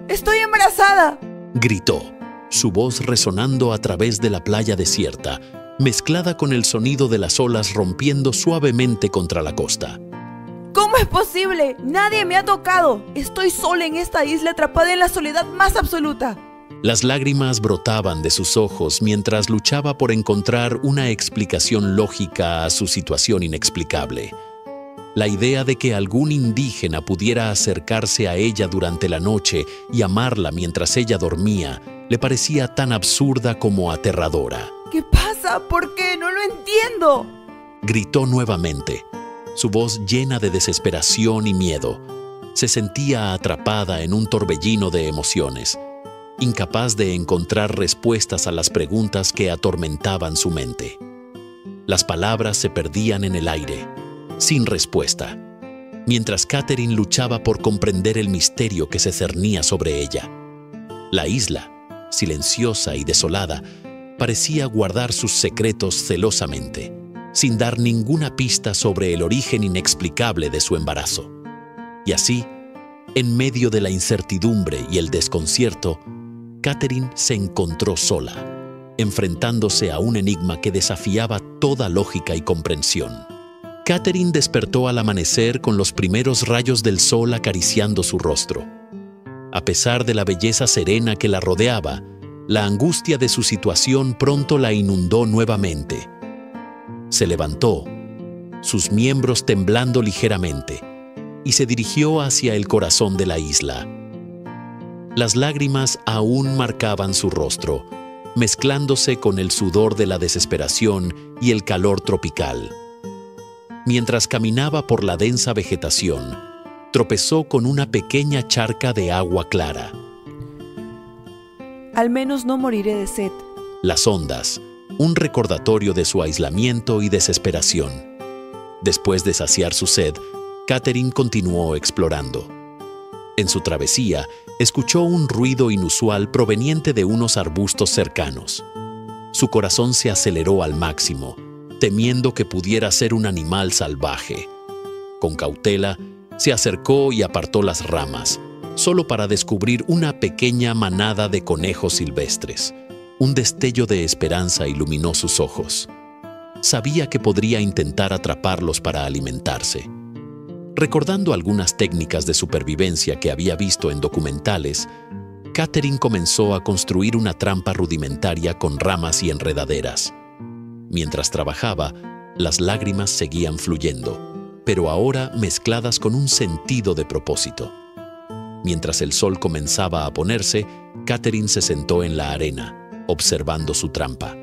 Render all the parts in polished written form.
¡Estoy embarazada!, gritó, su voz resonando a través de la playa desierta, mezclada con el sonido de las olas rompiendo suavemente contra la costa. ¿Cómo es posible? ¡Nadie me ha tocado! Estoy sola en esta isla, atrapada en la soledad más absoluta. Las lágrimas brotaban de sus ojos mientras luchaba por encontrar una explicación lógica a su situación inexplicable. La idea de que algún indígena pudiera acercarse a ella durante la noche y amarla mientras ella dormía le parecía tan absurda como aterradora. ¿Qué pasa? ¿Por qué? ¡No lo entiendo!, gritó nuevamente, su voz llena de desesperación y miedo. Se sentía atrapada en un torbellino de emociones, incapaz de encontrar respuestas a las preguntas que atormentaban su mente. Las palabras se perdían en el aire, sin respuesta, mientras Catherine luchaba por comprender el misterio que se cernía sobre ella. La isla, silenciosa y desolada, parecía guardar sus secretos celosamente, sin dar ninguna pista sobre el origen inexplicable de su embarazo. Y así, en medio de la incertidumbre y el desconcierto, Catherine se encontró sola, enfrentándose a un enigma que desafiaba toda lógica y comprensión. Catherine despertó al amanecer con los primeros rayos del sol acariciando su rostro. A pesar de la belleza serena que la rodeaba, la angustia de su situación pronto la inundó nuevamente. Se levantó, sus miembros temblando ligeramente, y se dirigió hacia el corazón de la isla. Las lágrimas aún marcaban su rostro, mezclándose con el sudor de la desesperación y el calor tropical. Mientras caminaba por la densa vegetación, tropezó con una pequeña charca de agua clara. Al menos no moriré de sed. Las ondas, un recordatorio de su aislamiento y desesperación. Después de saciar su sed, Catherine continuó explorando. En su travesía, escuchó un ruido inusual proveniente de unos arbustos cercanos. Su corazón se aceleró al máximo, temiendo que pudiera ser un animal salvaje. Con cautela, se acercó y apartó las ramas, solo para descubrir una pequeña manada de conejos silvestres. Un destello de esperanza iluminó sus ojos. Sabía que podría intentar atraparlos para alimentarse. Recordando algunas técnicas de supervivencia que había visto en documentales, Catherine comenzó a construir una trampa rudimentaria con ramas y enredaderas. Mientras trabajaba, las lágrimas seguían fluyendo, pero ahora mezcladas con un sentido de propósito. Mientras el sol comenzaba a ponerse, Catherine se sentó en la arena, observando su trampa.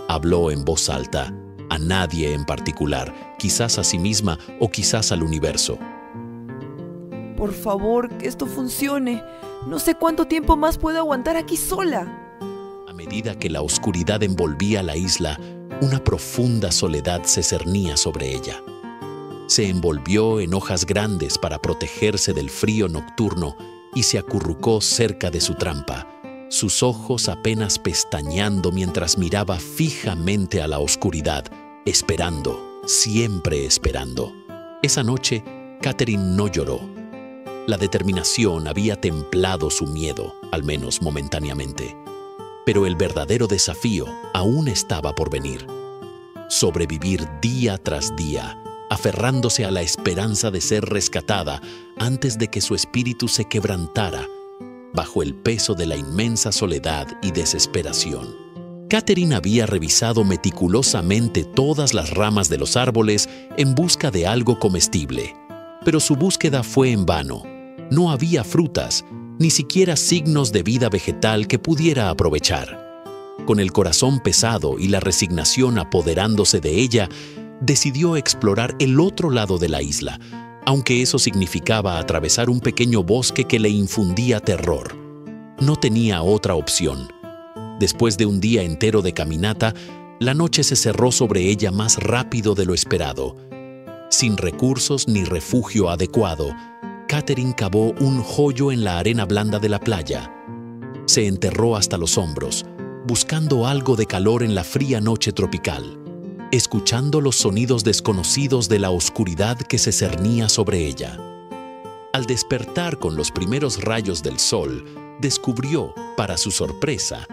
Habló en voz alta, a nadie en particular, quizás a sí misma o quizás al universo. Por favor, que esto funcione. No sé cuánto tiempo más puedo aguantar aquí sola. A medida que la oscuridad envolvía la isla, una profunda soledad se cernía sobre ella. Se envolvió en hojas grandes para protegerse del frío nocturno y se acurrucó cerca de su trampa, sus ojos apenas pestañeando mientras miraba fijamente a la oscuridad, esperando, siempre esperando. Esa noche, Catherine no lloró. La determinación había templado su miedo, al menos momentáneamente. Pero el verdadero desafío aún estaba por venir. Sobrevivir día tras día, aferrándose a la esperanza de ser rescatada antes de que su espíritu se quebrantara bajo el peso de la inmensa soledad y desesperación. Catherine había revisado meticulosamente todas las ramas de los árboles en busca de algo comestible, pero su búsqueda fue en vano. No había frutas, ni siquiera signos de vida vegetal que pudiera aprovechar. Con el corazón pesado y la resignación apoderándose de ella, decidió explorar el otro lado de la isla, aunque eso significaba atravesar un pequeño bosque que le infundía terror. No tenía otra opción. Después de un día entero de caminata, la noche se cerró sobre ella más rápido de lo esperado. Sin recursos ni refugio adecuado, Catherine cavó un hoyo en la arena blanda de la playa. Se enterró hasta los hombros, buscando algo de calor en la fría noche tropical, escuchando los sonidos desconocidos de la oscuridad que se cernía sobre ella. Al despertar con los primeros rayos del sol, descubrió, para su sorpresa,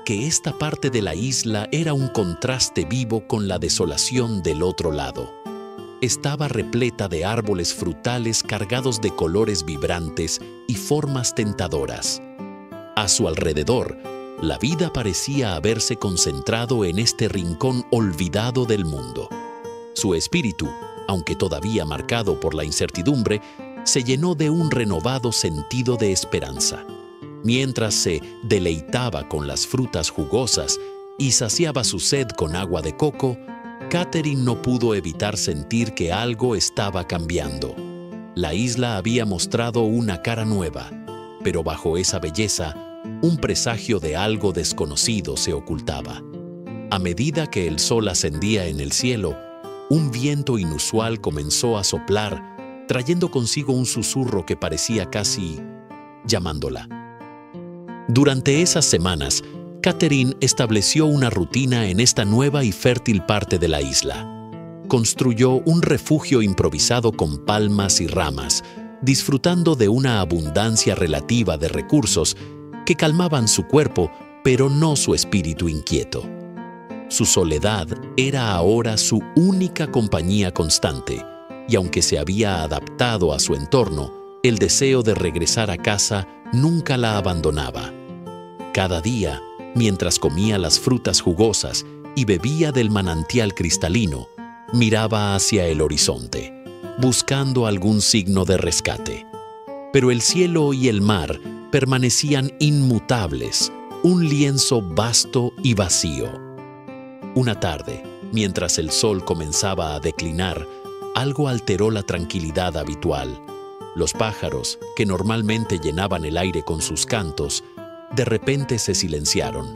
que esta parte de la isla era un contraste vivo con la desolación del otro lado. Estaba repleta de árboles frutales cargados de colores vibrantes y formas tentadoras. A su alrededor, la vida parecía haberse concentrado en este rincón olvidado del mundo. Su espíritu, aunque todavía marcado por la incertidumbre, se llenó de un renovado sentido de esperanza. Mientras se deleitaba con las frutas jugosas y saciaba su sed con agua de coco, Catherine no pudo evitar sentir que algo estaba cambiando. La isla había mostrado una cara nueva, pero bajo esa belleza, un presagio de algo desconocido se ocultaba. A medida que el sol ascendía en el cielo, un viento inusual comenzó a soplar, trayendo consigo un susurro que parecía casi llamándola. Durante esas semanas, Catherine estableció una rutina en esta nueva y fértil parte de la isla. Construyó un refugio improvisado con palmas y ramas, disfrutando de una abundancia relativa de recursos que calmaban su cuerpo, pero no su espíritu inquieto. Su soledad era ahora su única compañía constante, y aunque se había adaptado a su entorno, el deseo de regresar a casa nunca la abandonaba. Cada día, mientras comía las frutas jugosas y bebía del manantial cristalino, miraba hacia el horizonte, buscando algún signo de rescate. Pero el cielo y el mar permanecían inmutables, un lienzo vasto y vacío. Una tarde, mientras el sol comenzaba a declinar, algo alteró la tranquilidad habitual. Los pájaros, que normalmente llenaban el aire con sus cantos, de repente se silenciaron.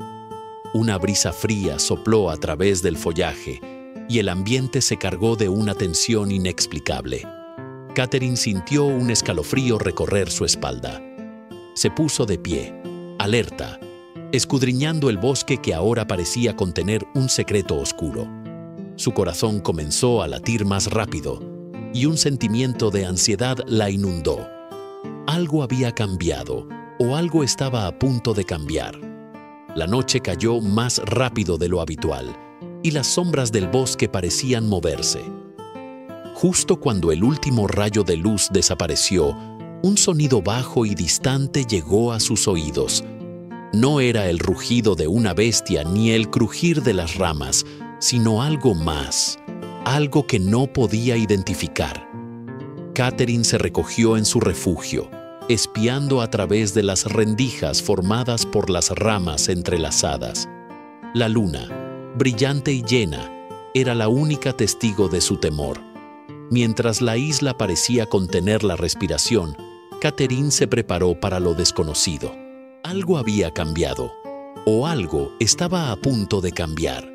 Una brisa fría sopló a través del follaje y el ambiente se cargó de una tensión inexplicable. Catherine sintió un escalofrío recorrer su espalda. Se puso de pie, alerta, escudriñando el bosque que ahora parecía contener un secreto oscuro. Su corazón comenzó a latir más rápido y un sentimiento de ansiedad la inundó. Algo había cambiado o algo estaba a punto de cambiar. La noche cayó más rápido de lo habitual y las sombras del bosque parecían moverse. Justo cuando el último rayo de luz desapareció, un sonido bajo y distante llegó a sus oídos. No era el rugido de una bestia ni el crujir de las ramas, sino algo más, algo que no podía identificar. Catherine se recogió en su refugio, espiando a través de las rendijas formadas por las ramas entrelazadas. La luna, brillante y llena, era la única testigo de su temor. Mientras la isla parecía contener la respiración, Catherine se preparó para lo desconocido. Algo había cambiado, o algo estaba a punto de cambiar.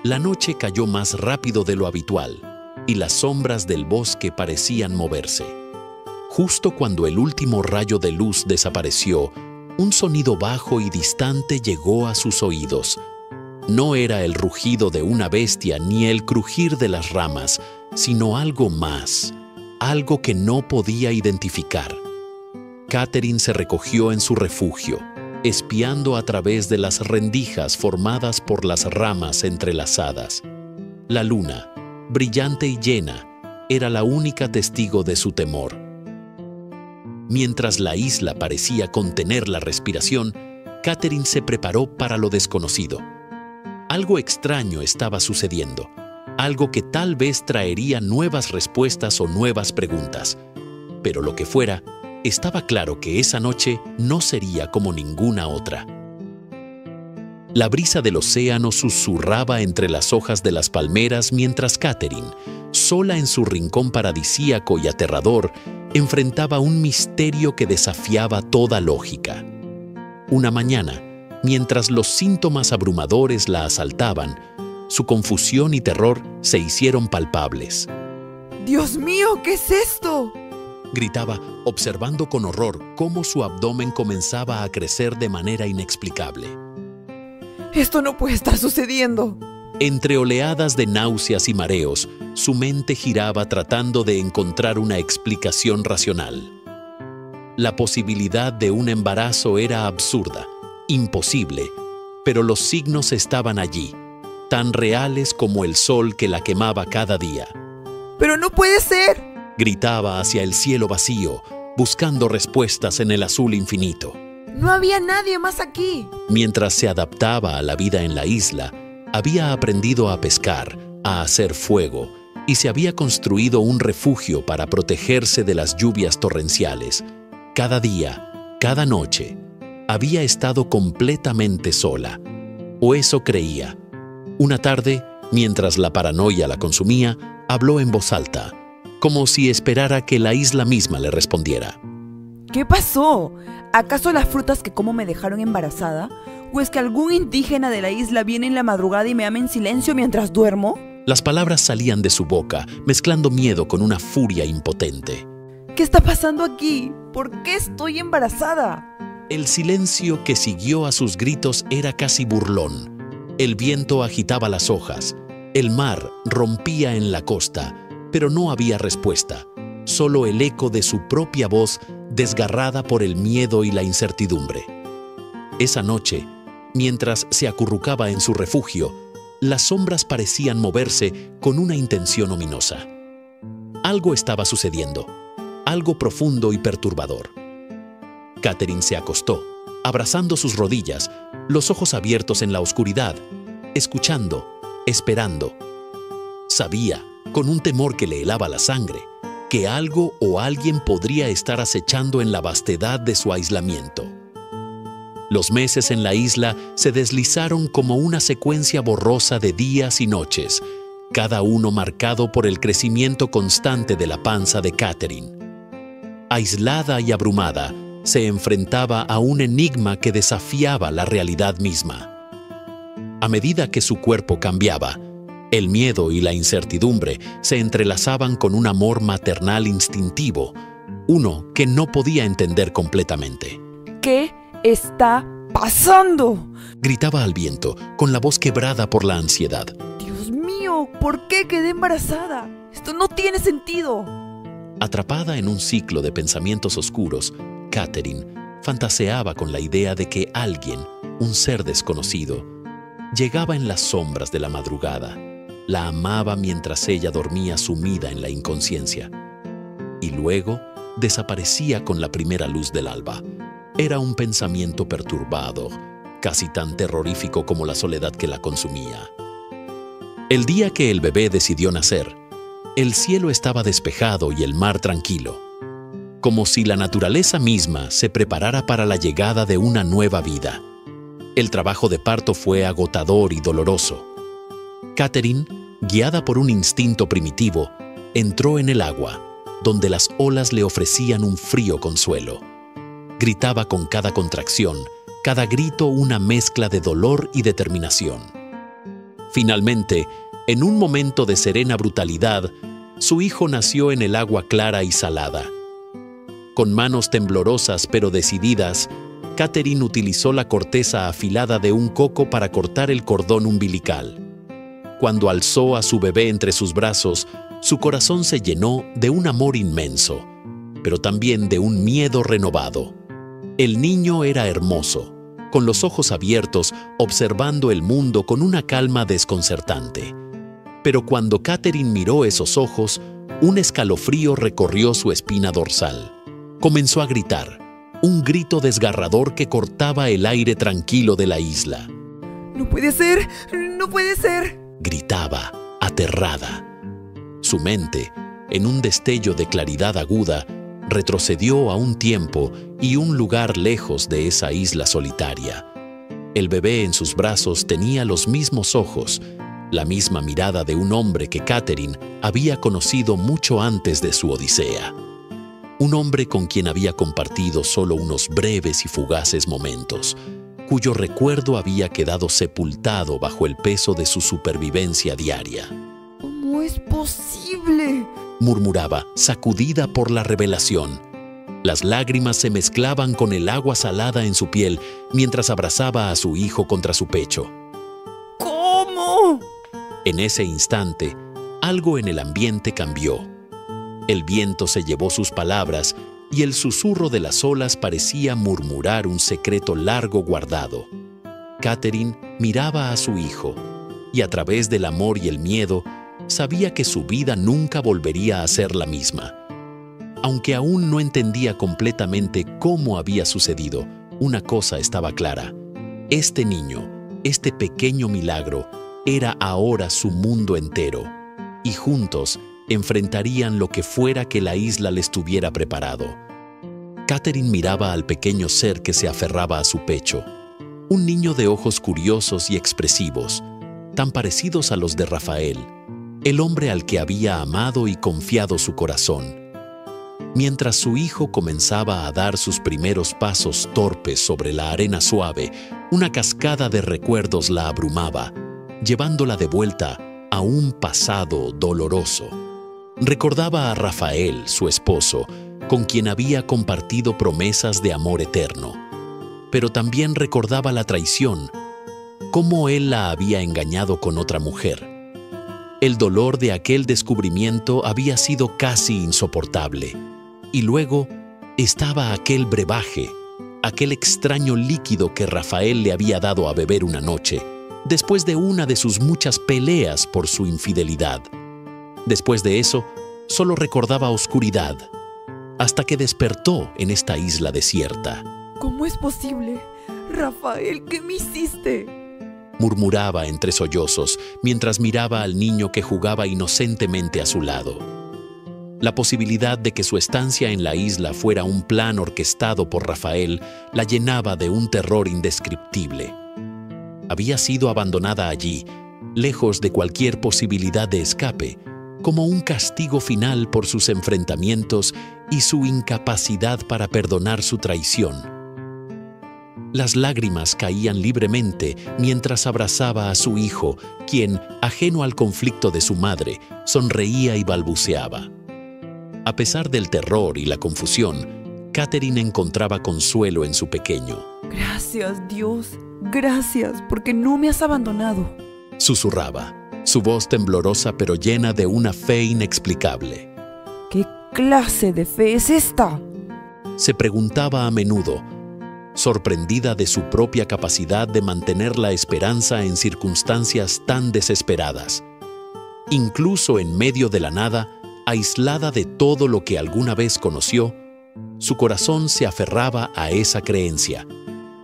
La noche cayó más rápido de lo habitual, y las sombras del bosque parecían moverse. Justo cuando el último rayo de luz desapareció, un sonido bajo y distante llegó a sus oídos. No era el rugido de una bestia ni el crujir de las ramas, sino algo más, algo que no podía identificar. Catherine se recogió en su refugio, espiando a través de las rendijas formadas por las ramas entrelazadas. La luna, brillante y llena, era la única testigo de su temor. Mientras la isla parecía contener la respiración, Catherine se preparó para lo desconocido. Algo extraño estaba sucediendo, algo que tal vez traería nuevas respuestas o nuevas preguntas. Pero lo que fuera, estaba claro que esa noche no sería como ninguna otra. La brisa del océano susurraba entre las hojas de las palmeras mientras Catherine, sola en su rincón paradisíaco y aterrador, enfrentaba un misterio que desafiaba toda lógica. Una mañana, mientras los síntomas abrumadores la asaltaban, su confusión y terror se hicieron palpables. ¡Dios mío! ¿Qué es esto?, gritaba, observando con horror cómo su abdomen comenzaba a crecer de manera inexplicable. ¡Esto no puede estar sucediendo! Entre oleadas de náuseas y mareos, su mente giraba tratando de encontrar una explicación racional. La posibilidad de un embarazo era absurda, imposible, pero los signos estaban allí, tan reales como el sol que la quemaba cada día. ¡Pero no puede ser! Gritaba hacia el cielo vacío, buscando respuestas en el azul infinito. ¡No había nadie más aquí! Mientras se adaptaba a la vida en la isla, había aprendido a pescar, a hacer fuego, y se había construido un refugio para protegerse de las lluvias torrenciales. Cada día, cada noche, había estado completamente sola, o eso creía. Una tarde, mientras la paranoia la consumía, habló en voz alta, como si esperara que la isla misma le respondiera. ¿Qué pasó? ¿Acaso las frutas que como me dejaron embarazada? ¿O es que algún indígena de la isla viene en la madrugada y me ama en silencio mientras duermo? Las palabras salían de su boca, mezclando miedo con una furia impotente. ¿Qué está pasando aquí? ¿Por qué estoy embarazada? El silencio que siguió a sus gritos era casi burlón. El viento agitaba las hojas. El mar rompía en la costa, pero no había respuesta. Solo el eco de su propia voz desgarrada por el miedo y la incertidumbre. Esa noche, mientras se acurrucaba en su refugio, las sombras parecían moverse con una intención ominosa. Algo estaba sucediendo, algo profundo y perturbador. Catherine se acostó, abrazando sus rodillas, los ojos abiertos en la oscuridad, escuchando, esperando. Sabía, con un temor que le helaba la sangre, que algo o alguien podría estar acechando en la vastedad de su aislamiento. Los meses en la isla se deslizaron como una secuencia borrosa de días y noches, cada uno marcado por el crecimiento constante de la panza de Catherine. Aislada y abrumada, se enfrentaba a un enigma que desafiaba la realidad misma. A medida que su cuerpo cambiaba, el miedo y la incertidumbre se entrelazaban con un amor maternal instintivo, uno que no podía entender completamente. ¿Qué está pasando? Gritaba al viento, con la voz quebrada por la ansiedad. Dios mío, ¿por qué quedé embarazada? Esto no tiene sentido. Atrapada en un ciclo de pensamientos oscuros, Catherine fantaseaba con la idea de que alguien, un ser desconocido, llegaba en las sombras de la madrugada, la amaba mientras ella dormía sumida en la inconsciencia, y luego desaparecía con la primera luz del alba. Era un pensamiento perturbado, casi tan terrorífico como la soledad que la consumía. El día que el bebé decidió nacer, el cielo estaba despejado y el mar tranquilo, como si la naturaleza misma se preparara para la llegada de una nueva vida. El trabajo de parto fue agotador y doloroso. Catherine, guiada por un instinto primitivo, entró en el agua, donde las olas le ofrecían un frío consuelo. Gritaba con cada contracción, cada grito una mezcla de dolor y determinación. Finalmente, en un momento de serena brutalidad, su hijo nació en el agua clara y salada. Con manos temblorosas pero decididas, Catherine utilizó la corteza afilada de un coco para cortar el cordón umbilical. Cuando alzó a su bebé entre sus brazos, su corazón se llenó de un amor inmenso, pero también de un miedo renovado. El niño era hermoso, con los ojos abiertos, observando el mundo con una calma desconcertante. Pero cuando Catherine miró esos ojos, un escalofrío recorrió su espina dorsal. Comenzó a gritar, un grito desgarrador que cortaba el aire tranquilo de la isla. ¡No puede ser! ¡No puede ser! Gritaba, aterrada. Su mente, en un destello de claridad aguda, retrocedió a un tiempo y un lugar lejos de esa isla solitaria. El bebé en sus brazos tenía los mismos ojos, la misma mirada de un hombre que Catherine había conocido mucho antes de su odisea. Un hombre con quien había compartido solo unos breves y fugaces momentos, cuyo recuerdo había quedado sepultado bajo el peso de su supervivencia diaria. ¿Cómo es posible?, murmuraba, sacudida por la revelación. Las lágrimas se mezclaban con el agua salada en su piel mientras abrazaba a su hijo contra su pecho. ¿Cómo? En ese instante, algo en el ambiente cambió. El viento se llevó sus palabras y el susurro de las olas parecía murmurar un secreto largo guardado. Catherine miraba a su hijo, y a través del amor y el miedo, sabía que su vida nunca volvería a ser la misma. Aunque aún no entendía completamente cómo había sucedido, una cosa estaba clara. Este niño, este pequeño milagro, era ahora su mundo entero, y juntos enfrentarían lo que fuera que la isla les tuviera preparado. Catherine miraba al pequeño ser que se aferraba a su pecho, un niño de ojos curiosos y expresivos, tan parecidos a los de Rafael, el hombre al que había amado y confiado su corazón. Mientras su hijo comenzaba a dar sus primeros pasos torpes sobre la arena suave, una cascada de recuerdos la abrumaba, llevándola de vuelta a un pasado doloroso. Recordaba a Rafael, su esposo, con quien había compartido promesas de amor eterno. Pero también recordaba la traición, cómo él la había engañado con otra mujer. El dolor de aquel descubrimiento había sido casi insoportable. Y luego estaba aquel brebaje, aquel extraño líquido que Rafael le había dado a beber una noche, después de una de sus muchas peleas por su infidelidad. Después de eso, solo recordaba oscuridad, hasta que despertó en esta isla desierta. ¿Cómo es posible? Rafael, ¿qué me hiciste? Murmuraba entre sollozos mientras miraba al niño que jugaba inocentemente a su lado. La posibilidad de que su estancia en la isla fuera un plan orquestado por Rafael la llenaba de un terror indescriptible. Había sido abandonada allí, lejos de cualquier posibilidad de escape, como un castigo final por sus enfrentamientos y su incapacidad para perdonar su traición. Las lágrimas caían libremente mientras abrazaba a su hijo, quien, ajeno al conflicto de su madre, sonreía y balbuceaba. A pesar del terror y la confusión, Catherine encontraba consuelo en su pequeño. Gracias, Dios. Gracias, porque no me has abandonado. Susurraba, su voz temblorosa pero llena de una fe inexplicable. ¿Qué clase de fe es esta? Se preguntaba a menudo, sorprendida de su propia capacidad de mantener la esperanza en circunstancias tan desesperadas. Incluso en medio de la nada, aislada de todo lo que alguna vez conoció, su corazón se aferraba a esa creencia,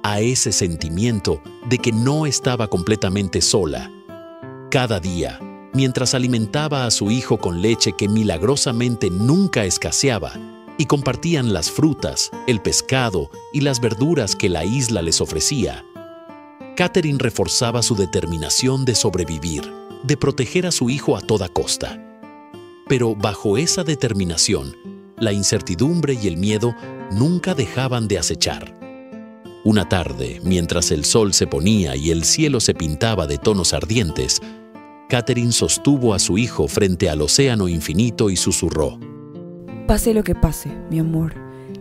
a ese sentimiento de que no estaba completamente sola. Cada día, mientras alimentaba a su hijo con leche que milagrosamente nunca escaseaba, y compartían las frutas, el pescado y las verduras que la isla les ofrecía, Catherine reforzaba su determinación de sobrevivir, de proteger a su hijo a toda costa. Pero bajo esa determinación, la incertidumbre y el miedo nunca dejaban de acechar. Una tarde, mientras el sol se ponía y el cielo se pintaba de tonos ardientes, Catherine sostuvo a su hijo frente al océano infinito y susurró: Pase lo que pase, mi amor,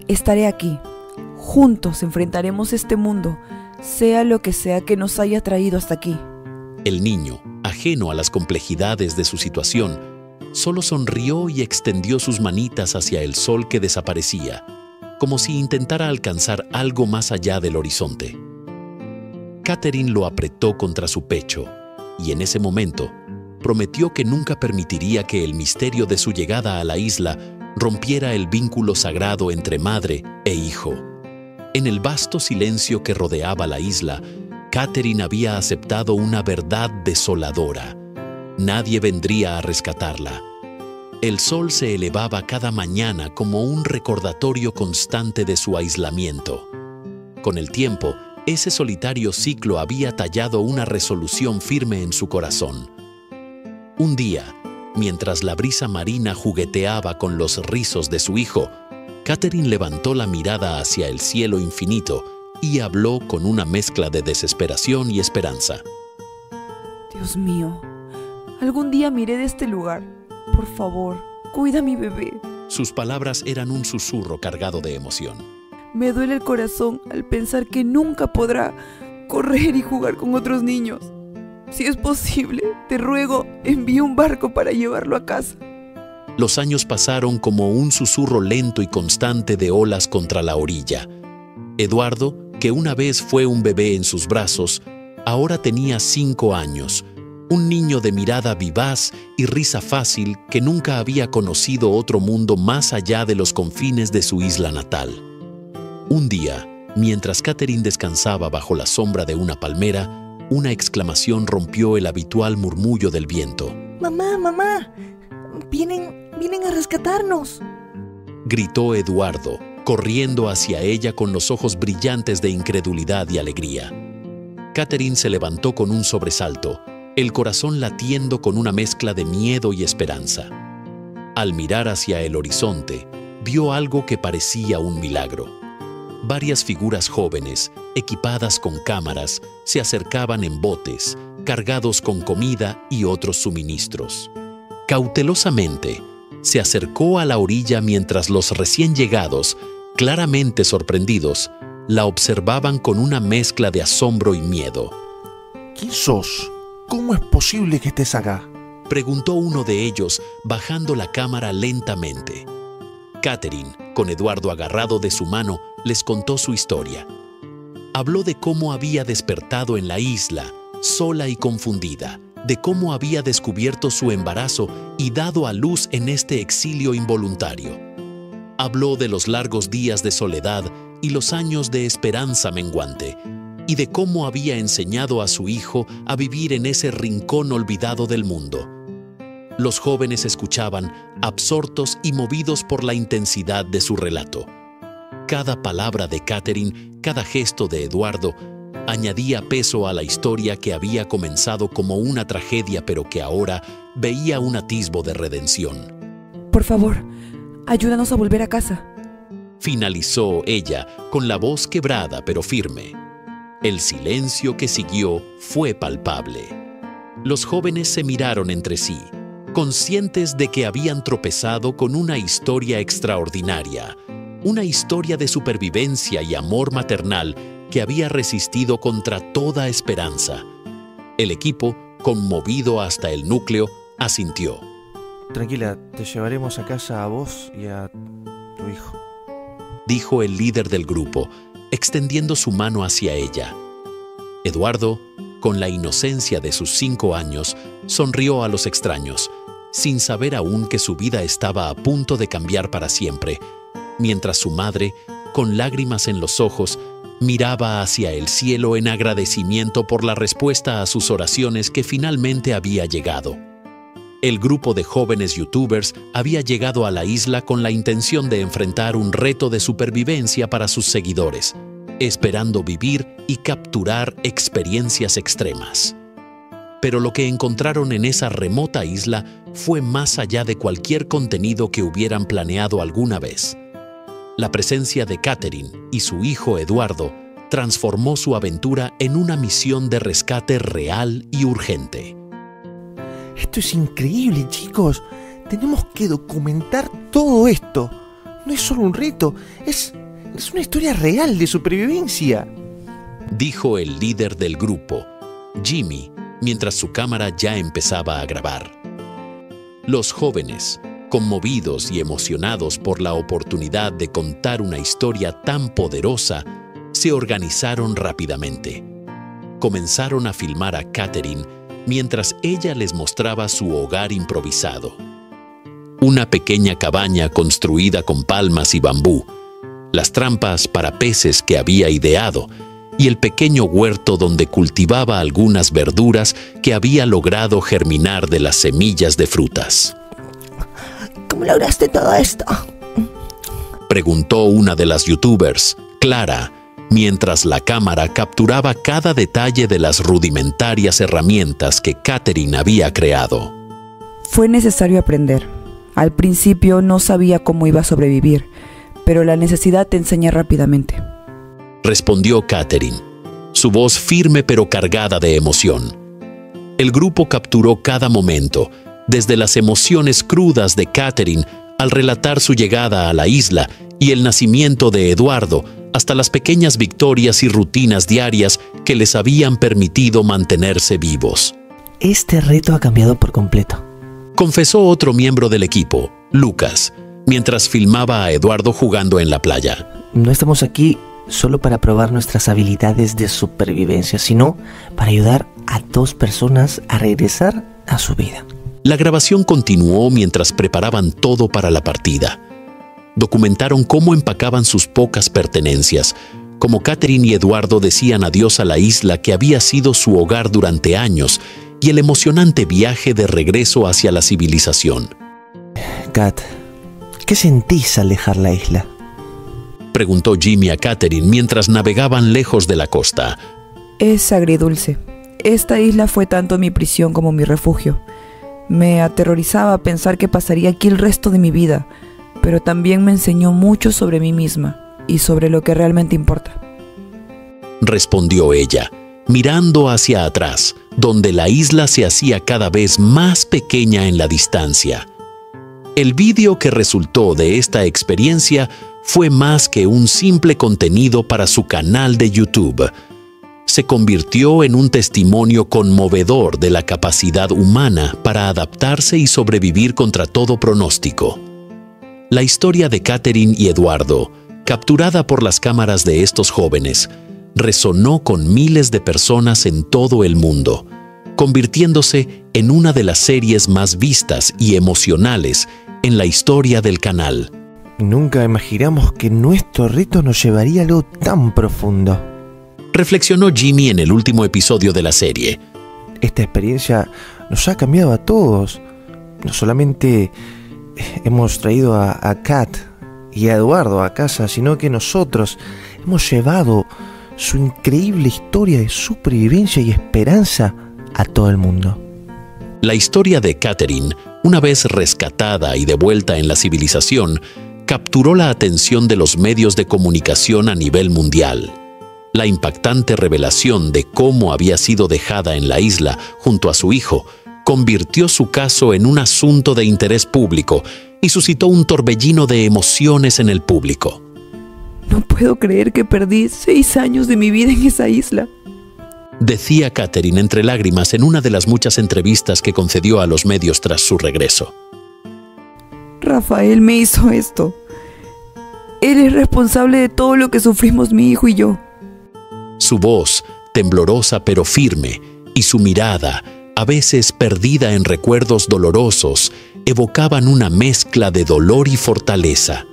estaré aquí. Juntos enfrentaremos este mundo, sea lo que sea que nos haya traído hasta aquí. El niño, ajeno a las complejidades de su situación, solo sonrió y extendió sus manitas hacia el sol que desaparecía, como si intentara alcanzar algo más allá del horizonte. Catherine lo apretó contra su pecho y en ese momento prometió que nunca permitiría que el misterio de su llegada a la isla rompiera el vínculo sagrado entre madre e hijo. En el vasto silencio que rodeaba la isla, Catherine había aceptado una verdad desoladora. Nadie vendría a rescatarla. El sol se elevaba cada mañana como un recordatorio constante de su aislamiento. Con el tiempo, ese solitario ciclo había tallado una resolución firme en su corazón. Un día, mientras la brisa marina jugueteaba con los rizos de su hijo, Catherine levantó la mirada hacia el cielo infinito y habló con una mezcla de desesperación y esperanza. Dios mío, algún día me iré de este lugar. Por favor, cuida a mi bebé. Sus palabras eran un susurro cargado de emoción. Me duele el corazón al pensar que nunca podrá correr y jugar con otros niños. Si es posible, te ruego, envía un barco para llevarlo a casa. Los años pasaron como un susurro lento y constante de olas contra la orilla. Eduardo, que una vez fue un bebé en sus brazos, ahora tenía 5 años, un niño de mirada vivaz y risa fácil que nunca había conocido otro mundo más allá de los confines de su isla natal. Un día, mientras Catherine descansaba bajo la sombra de una palmera, una exclamación rompió el habitual murmullo del viento. ¡Mamá, mamá! ¡Vienen a rescatarnos! Gritó Eduardo, corriendo hacia ella con los ojos brillantes de incredulidad y alegría. Catherine se levantó con un sobresalto, el corazón latiendo con una mezcla de miedo y esperanza. Al mirar hacia el horizonte, vio algo que parecía un milagro. Varias figuras jóvenes, equipadas con cámaras, se acercaban en botes, cargados con comida y otros suministros. Cautelosamente, se acercó a la orilla mientras los recién llegados, claramente sorprendidos, la observaban con una mezcla de asombro y miedo. ¿Quién sos? ¿Cómo es posible que estés acá? Preguntó uno de ellos, bajando la cámara lentamente. Catherine, con Eduardo agarrado de su mano, les contó su historia. Habló de cómo había despertado en la isla, sola y confundida, de cómo había descubierto su embarazo y dado a luz en este exilio involuntario. Habló de los largos días de soledad y los años de esperanza menguante, y de cómo había enseñado a su hijo a vivir en ese rincón olvidado del mundo. Los jóvenes escuchaban, absortos y movidos por la intensidad de su relato. Cada palabra de Catherine, cada gesto de Eduardo, añadía peso a la historia que había comenzado como una tragedia, pero que ahora veía un atisbo de redención. Por favor, ayúdanos a volver a casa. Finalizó ella, con la voz quebrada pero firme. El silencio que siguió fue palpable. Los jóvenes se miraron entre sí, conscientes de que habían tropezado con una historia extraordinaria, una historia de supervivencia y amor maternal que había resistido contra toda esperanza. El equipo, conmovido hasta el núcleo, asintió. Tranquila, te llevaremos a casa a vos y a tu hijo, dijo el líder del grupo, extendiendo su mano hacia ella. Eduardo, con la inocencia de sus 5 años, sonrió a los extraños, sin saber aún que su vida estaba a punto de cambiar para siempre, mientras su madre, con lágrimas en los ojos, miraba hacia el cielo en agradecimiento por la respuesta a sus oraciones que finalmente había llegado. El grupo de jóvenes youtubers había llegado a la isla con la intención de enfrentar un reto de supervivencia para sus seguidores, esperando vivir y capturar experiencias extremas. Pero lo que encontraron en esa remota isla fue más allá de cualquier contenido que hubieran planeado alguna vez. La presencia de Catherine y su hijo Eduardo transformó su aventura en una misión de rescate real y urgente. Esto es increíble, chicos. Tenemos que documentar todo esto. No es solo un reto, es una historia real de supervivencia, dijo el líder del grupo, Jimmy, mientras su cámara ya empezaba a grabar. Los jóvenes, conmovidos y emocionados por la oportunidad de contar una historia tan poderosa, se organizaron rápidamente. Comenzaron a filmar a Catherine mientras ella les mostraba su hogar improvisado. Una pequeña cabaña construida con palmas y bambú, las trampas para peces que había ideado y el pequeño huerto donde cultivaba algunas verduras que había logrado germinar de las semillas de frutas. ¿Cómo lograste todo esto? Preguntó una de las youtubers, Clara, mientras la cámara capturaba cada detalle de las rudimentarias herramientas que Catherine había creado. Fue necesario aprender. Al principio no sabía cómo iba a sobrevivir, pero la necesidad te enseña rápidamente. Respondió Catherine, su voz firme pero cargada de emoción. El grupo capturó cada momento, desde las emociones crudas de Catherine al relatar su llegada a la isla y el nacimiento de Eduardo, hasta las pequeñas victorias y rutinas diarias que les habían permitido mantenerse vivos. Este reto ha cambiado por completo, confesó otro miembro del equipo, Lucas, mientras filmaba a Eduardo jugando en la playa. No estamos aquí solo para probar nuestras habilidades de supervivencia, sino para ayudar a 2 personas a regresar a su vida. La grabación continuó mientras preparaban todo para la partida. Documentaron cómo empacaban sus pocas pertenencias, cómo Katherine y Eduardo decían adiós a la isla que había sido su hogar durante años y el emocionante viaje de regreso hacia la civilización. Kat, ¿qué sentís al dejar la isla? Preguntó Jimmy a Katherine mientras navegaban lejos de la costa. Es agridulce. Esta isla fue tanto mi prisión como mi refugio. Me aterrorizaba pensar que pasaría aquí el resto de mi vida, pero también me enseñó mucho sobre mí misma y sobre lo que realmente importa. Respondió ella, mirando hacia atrás, donde la isla se hacía cada vez más pequeña en la distancia. El vídeo que resultó de esta experiencia fue más que un simple contenido para su canal de YouTube. Se convirtió en un testimonio conmovedor de la capacidad humana para adaptarse y sobrevivir contra todo pronóstico. La historia de Katherine y Eduardo, capturada por las cámaras de estos jóvenes, resonó con miles de personas en todo el mundo, convirtiéndose en una de las series más vistas y emocionales en la historia del canal. Nunca imaginamos que nuestro rito nos llevaría a algo tan profundo. Reflexionó Jimmy en el último episodio de la serie. Esta experiencia nos ha cambiado a todos. No solamente hemos traído a Kat y a Eduardo a casa, sino que nosotros hemos llevado su increíble historia de supervivencia y esperanza a todo el mundo. La historia de Katherine, una vez rescatada y devuelta en la civilización, capturó la atención de los medios de comunicación a nivel mundial. La impactante revelación de cómo había sido dejada en la isla junto a su hijo convirtió su caso en un asunto de interés público y suscitó un torbellino de emociones en el público. No puedo creer que perdí 6 años de mi vida en esa isla, decía Katherine entre lágrimas en una de las muchas entrevistas que concedió a los medios tras su regreso. Rafael me hizo esto. Él es responsable de todo lo que sufrimos mi hijo y yo. Su voz, temblorosa pero firme, y su mirada, a veces perdida en recuerdos dolorosos, evocaban una mezcla de dolor y fortaleza.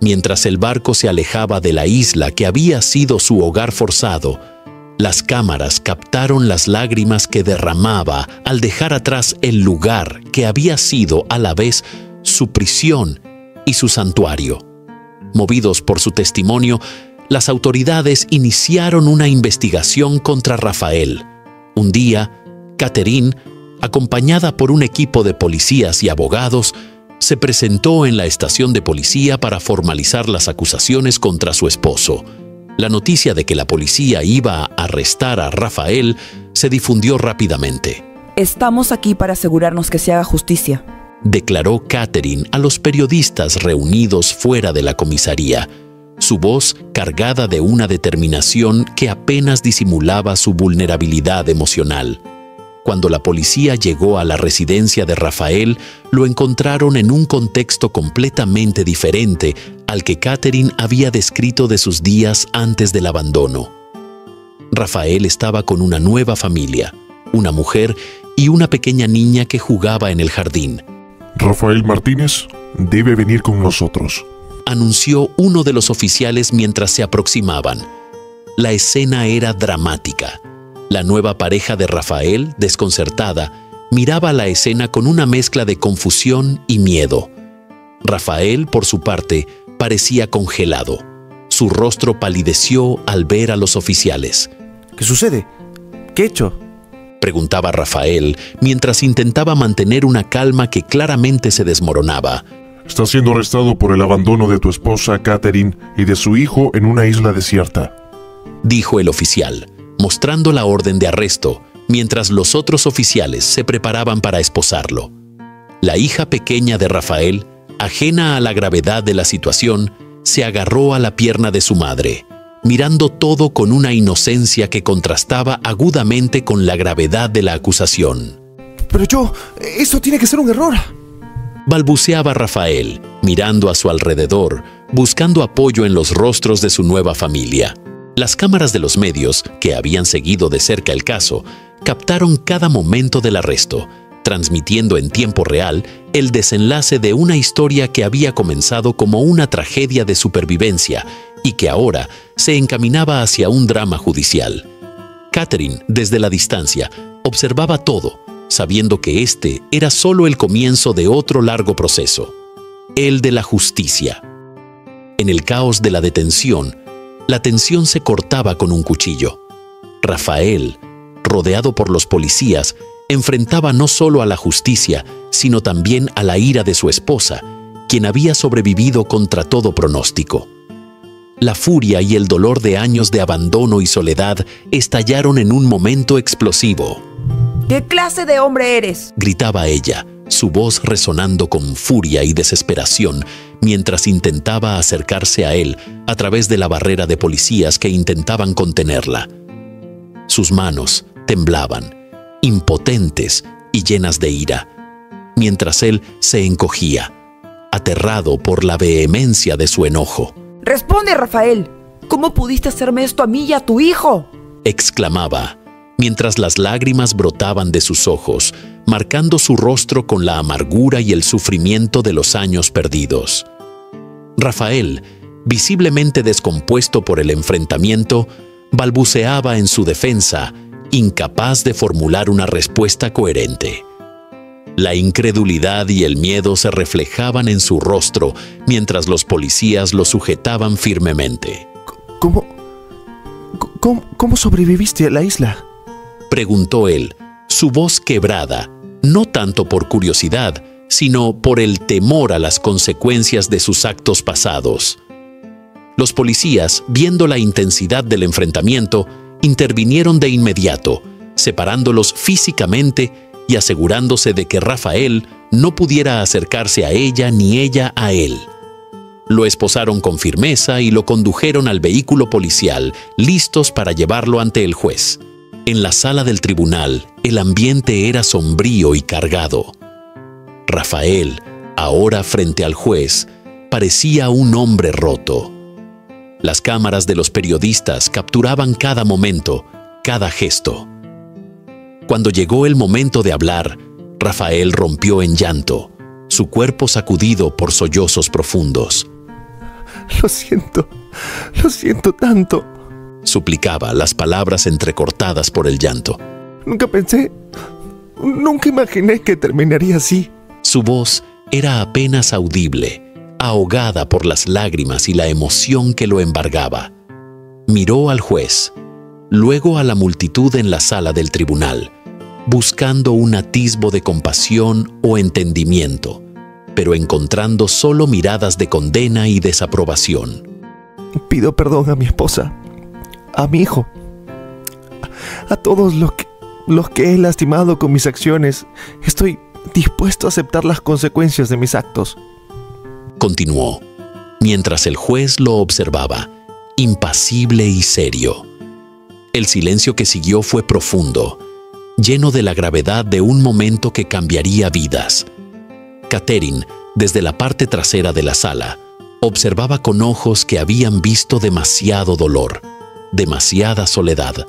Mientras el barco se alejaba de la isla que había sido su hogar forzado, las cámaras captaron las lágrimas que derramaba al dejar atrás el lugar que había sido a la vez su prisión y su santuario. Movidos por su testimonio, las autoridades iniciaron una investigación contra Rafael. Un día, Katherine, acompañada por un equipo de policías y abogados, se presentó en la estación de policía para formalizar las acusaciones contra su esposo. La noticia de que la policía iba a arrestar a Rafael se difundió rápidamente. Estamos aquí para asegurarnos que se haga justicia, declaró Katherine a los periodistas reunidos fuera de la comisaría, su voz cargada de una determinación que apenas disimulaba su vulnerabilidad emocional. Cuando la policía llegó a la residencia de Rafael, lo encontraron en un contexto completamente diferente al que Katherine había descrito de sus días antes del abandono. Rafael estaba con una nueva familia, una mujer y una pequeña niña que jugaba en el jardín. Rafael Martínez debe venir con nosotros, anunció uno de los oficiales mientras se aproximaban. La escena era dramática. La nueva pareja de Rafael, desconcertada, miraba la escena con una mezcla de confusión y miedo. Rafael, por su parte, parecía congelado. Su rostro palideció al ver a los oficiales. ¿Qué sucede? ¿Qué he hecho?, preguntaba Rafael, mientras intentaba mantener una calma que claramente se desmoronaba. Estás siendo arrestado por el abandono de tu esposa Katherine y de su hijo en una isla desierta, dijo el oficial, mostrando la orden de arresto, mientras los otros oficiales se preparaban para esposarlo. La hija pequeña de Rafael, ajena a la gravedad de la situación, se agarró a la pierna de su madre, mirando todo con una inocencia que contrastaba agudamente con la gravedad de la acusación. Pero eso tiene que ser un error, balbuceaba Rafael, mirando a su alrededor, buscando apoyo en los rostros de su nueva familia. Las cámaras de los medios, que habían seguido de cerca el caso, captaron cada momento del arresto, transmitiendo en tiempo real el desenlace de una historia que había comenzado como una tragedia de supervivencia y que ahora se encaminaba hacia un drama judicial. Catherine, desde la distancia, observaba todo, sabiendo que este era solo el comienzo de otro largo proceso, el de la justicia. En el caos de la detención, la tensión se cortaba con un cuchillo. Rafael, rodeado por los policías, enfrentaba no solo a la justicia, sino también a la ira de su esposa, quien había sobrevivido contra todo pronóstico. La furia y el dolor de años de abandono y soledad estallaron en un momento explosivo. ¿Qué clase de hombre eres?, gritaba ella, su voz resonando con furia y desesperación mientras intentaba acercarse a él a través de la barrera de policías que intentaban contenerla. Sus manos temblaban, impotentes y llenas de ira, mientras él se encogía, aterrado por la vehemencia de su enojo. ¡Responde, Rafael! ¿Cómo pudiste hacerme esto a mí y a tu hijo?, exclamaba, mientras las lágrimas brotaban de sus ojos, marcando su rostro con la amargura y el sufrimiento de los años perdidos. Rafael, visiblemente descompuesto por el enfrentamiento, balbuceaba en su defensa, incapaz de formular una respuesta coherente. La incredulidad y el miedo se reflejaban en su rostro mientras los policías lo sujetaban firmemente. ¿Cómo sobreviviste a la isla?, preguntó él, su voz quebrada, no tanto por curiosidad, sino por el temor a las consecuencias de sus actos pasados. Los policías, viendo la intensidad del enfrentamiento, intervinieron de inmediato, separándolos físicamente y asegurándose de que Rafael no pudiera acercarse a ella ni ella a él. Lo esposaron con firmeza y lo condujeron al vehículo policial, listos para llevarlo ante el juez. En la sala del tribunal, el ambiente era sombrío y cargado. Rafael, ahora frente al juez, parecía un hombre roto. Las cámaras de los periodistas capturaban cada momento, cada gesto. Cuando llegó el momento de hablar, Rafael rompió en llanto, su cuerpo sacudido por sollozos profundos. Lo siento tanto. Suplicaba, las palabras entrecortadas por el llanto. Nunca imaginé que terminaría así. Su voz era apenas audible, ahogada por las lágrimas y la emoción que lo embargaba. Miró al juez, luego a la multitud en la sala del tribunal, buscando un atisbo de compasión o entendimiento, pero encontrando solo miradas de condena y desaprobación. Pido perdón a mi esposa, a mi hijo, a todos los que he lastimado con mis acciones. Estoy dispuesto a aceptar las consecuencias de mis actos. Continuó, mientras el juez lo observaba, impasible y serio. El silencio que siguió fue profundo, lleno de la gravedad de un momento que cambiaría vidas. Catherine, desde la parte trasera de la sala, observaba con ojos que habían visto demasiado dolor, demasiada soledad.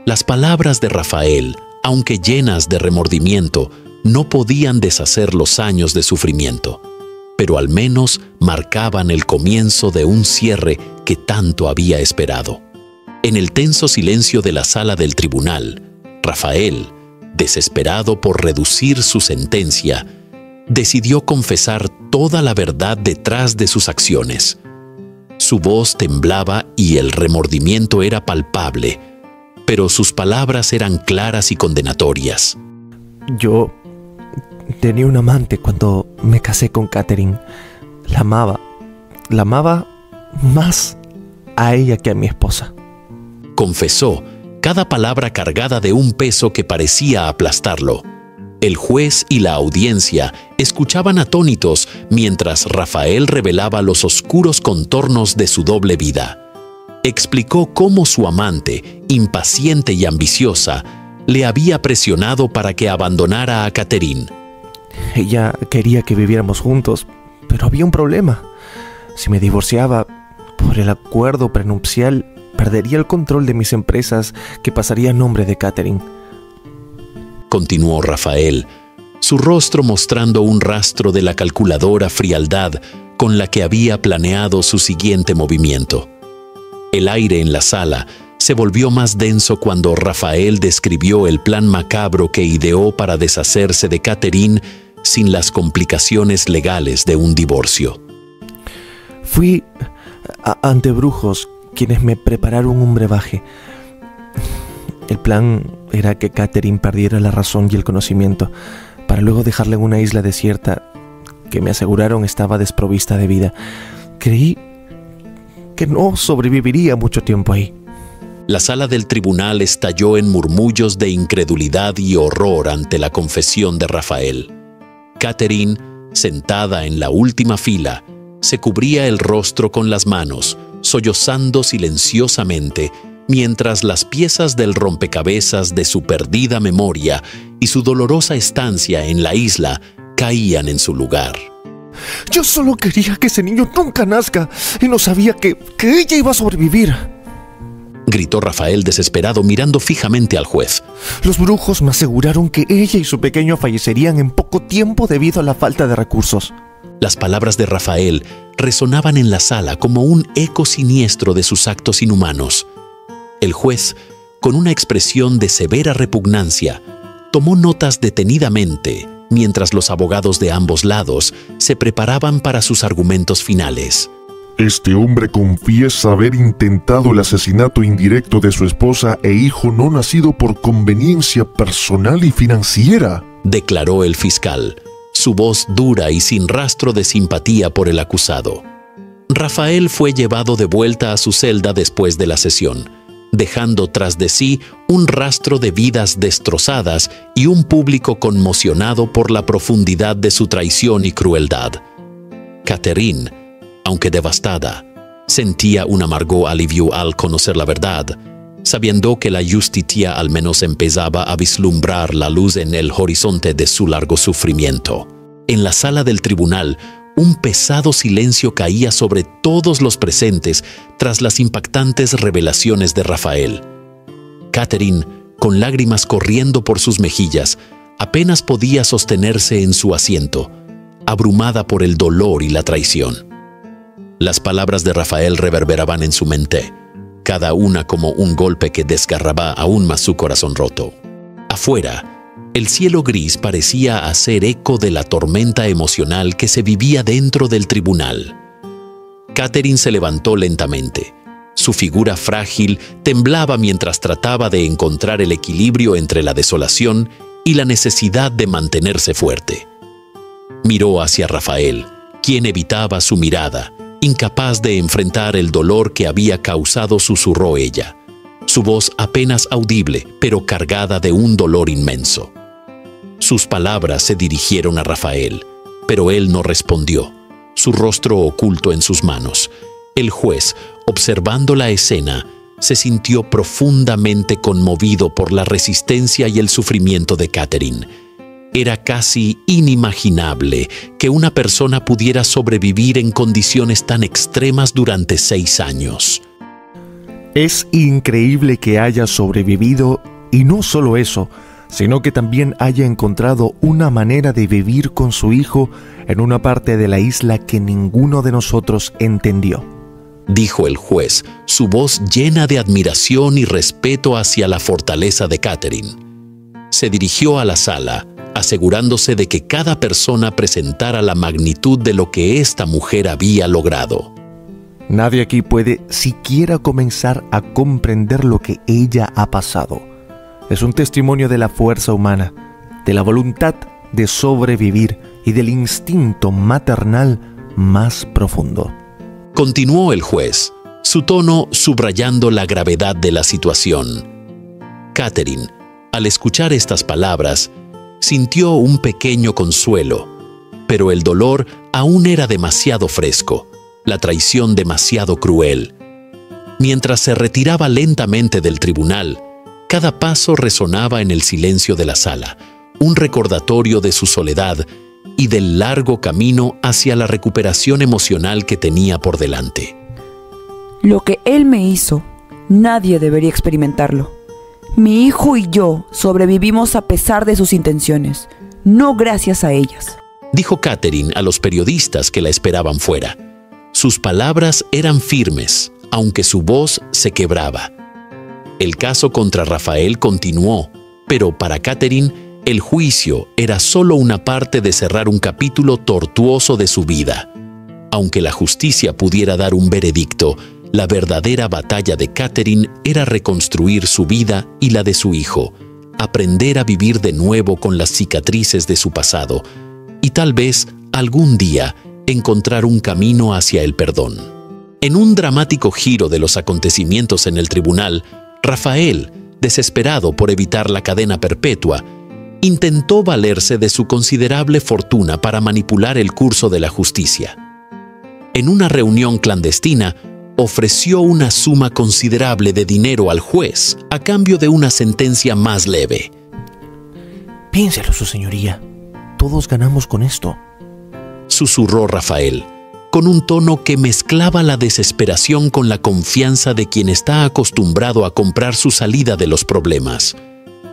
Las palabras de Rafael, aunque llenas de remordimiento, no podían deshacer los años de sufrimiento, pero al menos marcaban el comienzo de un cierre que tanto había esperado. En el tenso silencio de la sala del tribunal, Rafael, desesperado por reducir su sentencia, decidió confesar toda la verdad detrás de sus acciones. Su voz temblaba y el remordimiento era palpable, pero sus palabras eran claras y condenatorias. Yo tenía un amante cuando me casé con Catherine. La amaba más a ella que a mi esposa. Confesó, cada palabra cargada de un peso que parecía aplastarlo. El juez y la audiencia escuchaban atónitos mientras Rafael revelaba los oscuros contornos de su doble vida. Explicó cómo su amante, impaciente y ambiciosa, le había presionado para que abandonara a Catherine. Ella quería que viviéramos juntos, pero había un problema. Si me divorciaba por el acuerdo prenupcial, perdería el control de mis empresas que pasaría a nombre de Catherine. Continuó Rafael, su rostro mostrando un rastro de la calculadora frialdad con la que había planeado su siguiente movimiento. El aire en la sala se volvió más denso cuando Rafael describió el plan macabro que ideó para deshacerse de Catherine sin las complicaciones legales de un divorcio. Fui ante brujos quienes me prepararon un brebaje. El plan era que Catherine perdiera la razón y el conocimiento, para luego dejarla en una isla desierta que me aseguraron estaba desprovista de vida. Creí que no sobreviviría mucho tiempo ahí. La sala del tribunal estalló en murmullos de incredulidad y horror ante la confesión de Rafael. Catherine, sentada en la última fila, se cubría el rostro con las manos, sollozando silenciosamente, mientras las piezas del rompecabezas de su perdida memoria y su dolorosa estancia en la isla caían en su lugar. Yo solo quería que ese niño nunca nazca y no sabía que ella iba a sobrevivir, gritó Rafael desesperado mirando fijamente al juez. Los brujos me aseguraron que ella y su pequeño fallecerían en poco tiempo debido a la falta de recursos. Las palabras de Rafael resonaban en la sala como un eco siniestro de sus actos inhumanos. El juez, con una expresión de severa repugnancia, tomó notas detenidamente mientras los abogados de ambos lados se preparaban para sus argumentos finales. Este hombre confiesa haber intentado el asesinato indirecto de su esposa e hijo no nacido por conveniencia personal y financiera, declaró el fiscal, su voz dura y sin rastro de simpatía por el acusado. Rafael fue llevado de vuelta a su celda después de la sesión, dejando tras de sí un rastro de vidas destrozadas y un público conmocionado por la profundidad de su traición y crueldad. Catherine, aunque devastada, sentía un amargo alivio al conocer la verdad, sabiendo que la justicia al menos empezaba a vislumbrar la luz en el horizonte de su largo sufrimiento. En la sala del tribunal, un pesado silencio caía sobre todos los presentes tras las impactantes revelaciones de Rafael. Catherine, con lágrimas corriendo por sus mejillas, apenas podía sostenerse en su asiento, abrumada por el dolor y la traición. Las palabras de Rafael reverberaban en su mente, cada una como un golpe que desgarraba aún más su corazón roto. Afuera, el cielo gris parecía hacer eco de la tormenta emocional que se vivía dentro del tribunal. Catherine se levantó lentamente. Su figura frágil temblaba mientras trataba de encontrar el equilibrio entre la desolación y la necesidad de mantenerse fuerte. Miró hacia Rafael, quien evitaba su mirada, incapaz de enfrentar el dolor que había causado, susurró ella, su voz apenas audible, pero cargada de un dolor inmenso. Sus palabras se dirigieron a Rafael, pero él no respondió, su rostro oculto en sus manos. El juez, observando la escena, se sintió profundamente conmovido por la resistencia y el sufrimiento de Catherine. Era casi inimaginable que una persona pudiera sobrevivir en condiciones tan extremas durante 6 años. Es increíble que haya sobrevivido, y no solo eso, sino que también haya encontrado una manera de vivir con su hijo en una parte de la isla que ninguno de nosotros entendió, dijo el juez, su voz llena de admiración y respeto hacia la fortaleza de Catherine. Se dirigió a la sala, asegurándose de que cada persona presentara la magnitud de lo que esta mujer había logrado. Nadie aquí puede siquiera comenzar a comprender lo que ella ha pasado. Es un testimonio de la fuerza humana, de la voluntad de sobrevivir y del instinto maternal más profundo. Continuó el juez, su tono subrayando la gravedad de la situación. Catherine, al escuchar estas palabras, sintió un pequeño consuelo, pero el dolor aún era demasiado fresco, la traición demasiado cruel. Mientras se retiraba lentamente del tribunal, cada paso resonaba en el silencio de la sala, un recordatorio de su soledad y del largo camino hacia la recuperación emocional que tenía por delante. Lo que él me hizo, nadie debería experimentarlo. Mi hijo y yo sobrevivimos a pesar de sus intenciones, no gracias a ellas, dijo Catherine a los periodistas que la esperaban fuera. Sus palabras eran firmes, aunque su voz se quebraba. El caso contra Rafael continuó, pero para Catherine, el juicio era solo una parte de cerrar un capítulo tortuoso de su vida. Aunque la justicia pudiera dar un veredicto, la verdadera batalla de Catherine era reconstruir su vida y la de su hijo, aprender a vivir de nuevo con las cicatrices de su pasado y tal vez algún día encontrar un camino hacia el perdón. En un dramático giro de los acontecimientos en el tribunal, Rafael, desesperado por evitar la cadena perpetua, intentó valerse de su considerable fortuna para manipular el curso de la justicia. En una reunión clandestina, ofreció una suma considerable de dinero al juez a cambio de una sentencia más leve. Piénselo, su señoría. Todos ganamos con esto, susurró Rafael, con un tono que mezclaba la desesperación con la confianza de quien está acostumbrado a comprar su salida de los problemas.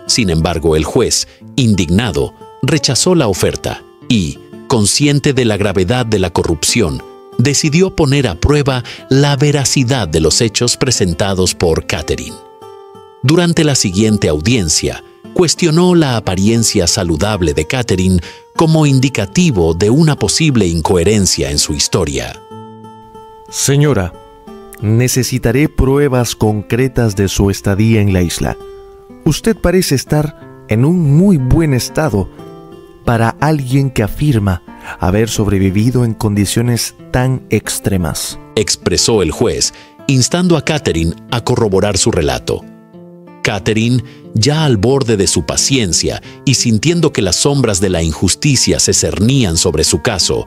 Sin embargo, el juez, indignado, rechazó la oferta y, consciente de la gravedad de la corrupción, decidió poner a prueba la veracidad de los hechos presentados por Catherine. Durante la siguiente audiencia, cuestionó la apariencia saludable de Catherine como indicativo de una posible incoherencia en su historia. Señora, necesitaré pruebas concretas de su estadía en la isla. Usted parece estar en un muy buen estado para alguien que afirma haber sobrevivido en condiciones tan extremas, expresó el juez, instando a Catherine a corroborar su relato. Catherine, ya al borde de su paciencia y sintiendo que las sombras de la injusticia se cernían sobre su caso,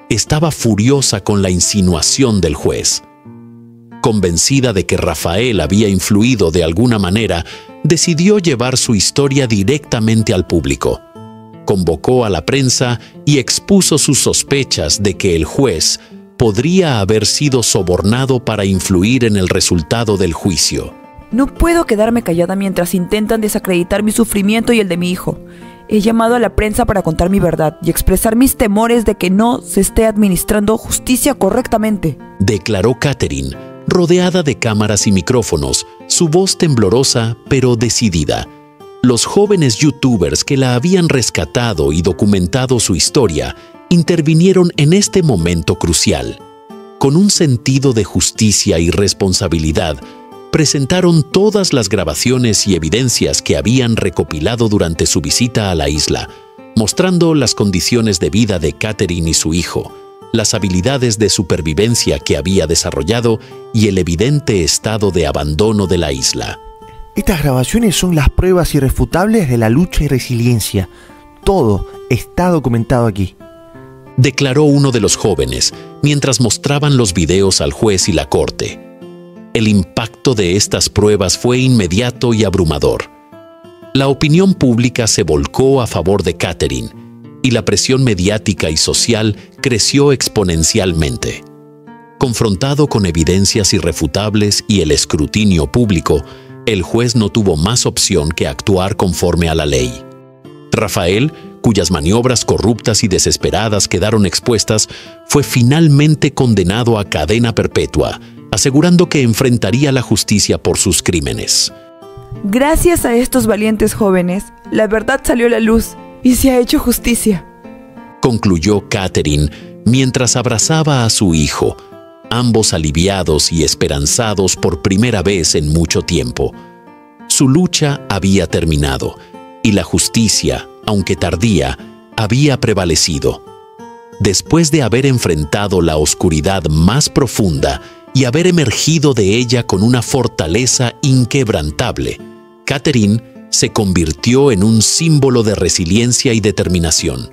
estaba furiosa con la insinuación del juez. Convencida de que Rafael había influido de alguna manera, decidió llevar su historia directamente al público. Convocó a la prensa y expuso sus sospechas de que el juez podría haber sido sobornado para influir en el resultado del juicio. No puedo quedarme callada mientras intentan desacreditar mi sufrimiento y el de mi hijo. He llamado a la prensa para contar mi verdad y expresar mis temores de que no se esté administrando justicia correctamente, declaró Catherine, rodeada de cámaras y micrófonos, su voz temblorosa pero decidida. Los jóvenes youtubers que la habían rescatado y documentado su historia intervinieron en este momento crucial. Con un sentido de justicia y responsabilidad, presentaron todas las grabaciones y evidencias que habían recopilado durante su visita a la isla, mostrando las condiciones de vida de Catherine y su hijo, las habilidades de supervivencia que había desarrollado y el evidente estado de abandono de la isla. Estas grabaciones son las pruebas irrefutables de la lucha y resiliencia. Todo está documentado aquí, declaró uno de los jóvenes mientras mostraban los videos al juez y la corte. El impacto de estas pruebas fue inmediato y abrumador. La opinión pública se volcó a favor de Catherine y la presión mediática y social creció exponencialmente. Confrontado con evidencias irrefutables y el escrutinio público, el juez no tuvo más opción que actuar conforme a la ley. Rafael, cuyas maniobras corruptas y desesperadas quedaron expuestas, fue finalmente condenado a cadena perpetua, asegurando que enfrentaría la justicia por sus crímenes. Gracias a estos valientes jóvenes, la verdad salió a la luz y se ha hecho justicia, concluyó Catherine mientras abrazaba a su hijo, ambos aliviados y esperanzados por primera vez en mucho tiempo. Su lucha había terminado y la justicia, aunque tardía, había prevalecido. Después de haber enfrentado la oscuridad más profunda y haber emergido de ella con una fortaleza inquebrantable, Catherine se convirtió en un símbolo de resiliencia y determinación.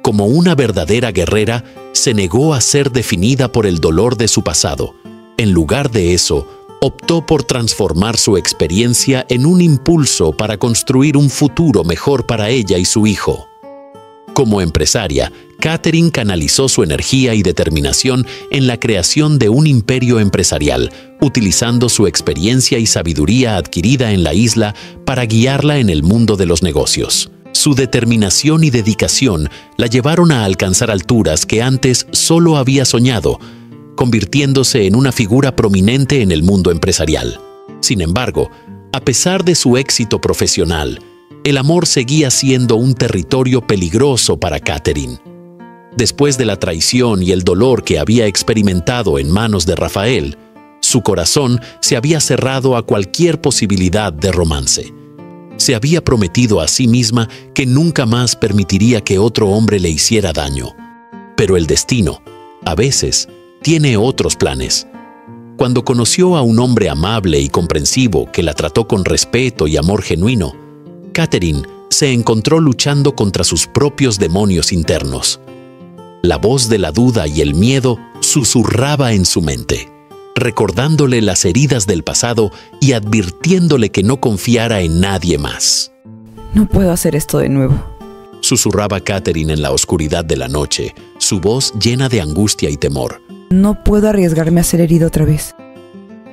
Como una verdadera guerrera, se negó a ser definida por el dolor de su pasado. En lugar de eso, optó por transformar su experiencia en un impulso para construir un futuro mejor para ella y su hijo. Como empresaria, Catherine canalizó su energía y determinación en la creación de un imperio empresarial, utilizando su experiencia y sabiduría adquirida en la isla para guiarla en el mundo de los negocios. Su determinación y dedicación la llevaron a alcanzar alturas que antes solo había soñado, convirtiéndose en una figura prominente en el mundo empresarial. Sin embargo, a pesar de su éxito profesional, el amor seguía siendo un territorio peligroso para Catherine. Después de la traición y el dolor que había experimentado en manos de Rafael, su corazón se había cerrado a cualquier posibilidad de romance. Se había prometido a sí misma que nunca más permitiría que otro hombre le hiciera daño. Pero el destino, a veces, tiene otros planes. Cuando conoció a un hombre amable y comprensivo que la trató con respeto y amor genuino, Catherine se encontró luchando contra sus propios demonios internos. La voz de la duda y el miedo susurraba en su mente, recordándole las heridas del pasado y advirtiéndole que no confiara en nadie más. No puedo hacer esto de nuevo. Susurraba Catherine en la oscuridad de la noche, su voz llena de angustia y temor. No puedo arriesgarme a ser herido otra vez.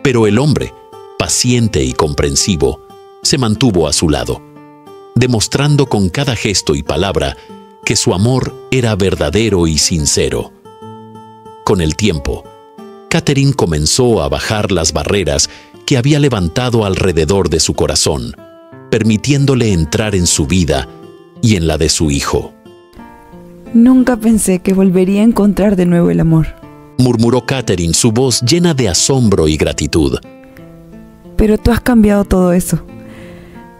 Pero el hombre, paciente y comprensivo, se mantuvo a su lado, demostrando con cada gesto y palabra que su amor era verdadero y sincero. Con el tiempo, Catherine comenzó a bajar las barreras que había levantado alrededor de su corazón, permitiéndole entrar en su vida y en la de su hijo. Nunca pensé que volvería a encontrar de nuevo el amor. Murmuró Catherine, su voz llena de asombro y gratitud. Pero tú has cambiado todo eso.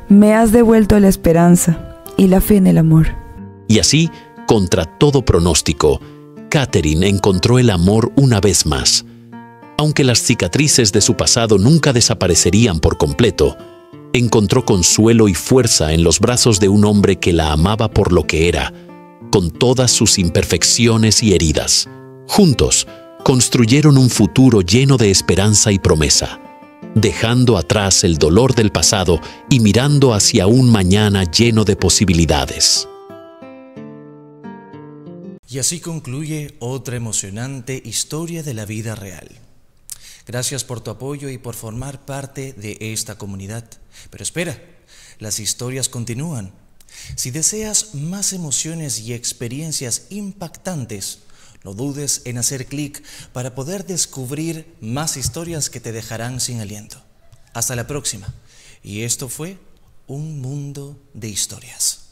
Me has devuelto la esperanza y la fe en el amor. Y así, contra todo pronóstico, Catherine encontró el amor una vez más. Aunque las cicatrices de su pasado nunca desaparecerían por completo, encontró consuelo y fuerza en los brazos de un hombre que la amaba por lo que era, con todas sus imperfecciones y heridas. Juntos, construyeron un futuro lleno de esperanza y promesa, dejando atrás el dolor del pasado y mirando hacia un mañana lleno de posibilidades. Y así concluye otra emocionante historia de la vida real. Gracias por tu apoyo y por formar parte de esta comunidad. Pero espera, las historias continúan. Si deseas más emociones y experiencias impactantes, no dudes en hacer clic para poder descubrir más historias que te dejarán sin aliento. Hasta la próxima. Y esto fue Un Mundo de Historias.